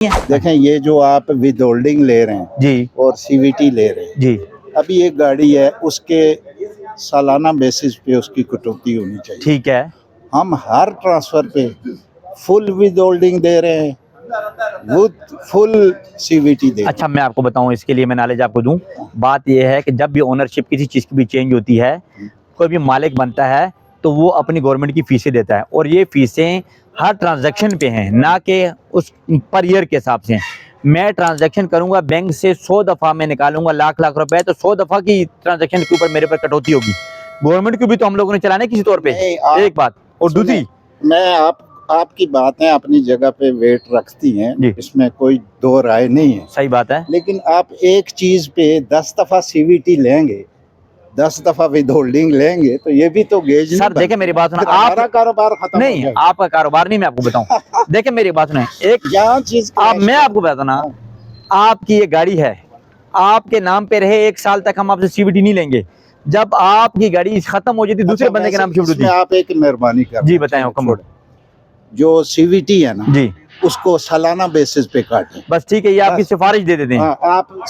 देखें, ये जो आप विद होल्डिंग ले रहे हैं जी और सीवीटी ले रहे हैं, जी। अभी एक गाड़ी है, उसके सालाना बेसिस पे उसकी कटौती होनी चाहिए। ठीक है। हम हर ट्रांसफर पे फुल विद होल्डिंग दे रहे हैं, विद फुल सीवीटी दे रहे अच्छा, मैं आपको बताऊं, इसके लिए मैं नॉलेज आपको दूं। बात यह है कि जब भी ओनरशिप किसी चीज़ की भी चेंज होती है, कोई भी मालिक बनता है तो वो अपनी गवर्नमेंट की फीसें देता है, और ये फीसें हर ट्रांजैक्शन पे हैं, ना कि उस पर ईयर के हिसाब से। मैं ट्रांजैक्शन करूंगा बैंक से 100 दफ़ा मैं निकालूंगा लाख लाख रुपए, तो 100 दफ़ा की ट्रांजैक्शन के ऊपर मेरे पर कटौती होगी। गवर्नमेंट को भी तो हम लोगों ने चलाना है किसी तौर पे। नहीं, एक बात, और दूसरी, मैं आपकी बातें अपनी जगह पे वेट रखती हैं, जी। इसमें कोई दो राय नहीं है, सही बात है। लेकिन आप एक चीज पे 10 दफा सीवीटी लेंगे, 10 दफा विद होल्डिंग लेंगे, तो ये भी तो गेज सर देखिए मेरी बात सुना, हमारा कारोबार खत्म हो नहीं, जाएगा। आपका कारोबार नहीं, मैं आपको बताऊं। देखिए मेरी बात सुने, एक यहाँ चीज मैं आपको बताता ना, आपकी ये गाड़ी है, आपके नाम पे रहे 1 साल तक हम आपसे सीवीटी नहीं लेंगे। जब आपकी गाड़ी खत्म हो जाती, दूसरे बंदे के नाम सीवीटी होती है। आप एक मेहरबानी कर जी बताएं हुक्म। जो सीवीटी है ना जी, उसको सालाना बेसिस पे काटें। बस ठीक है, ये आपकी बस। सिफारिश दे देते हैं। हाँ, आप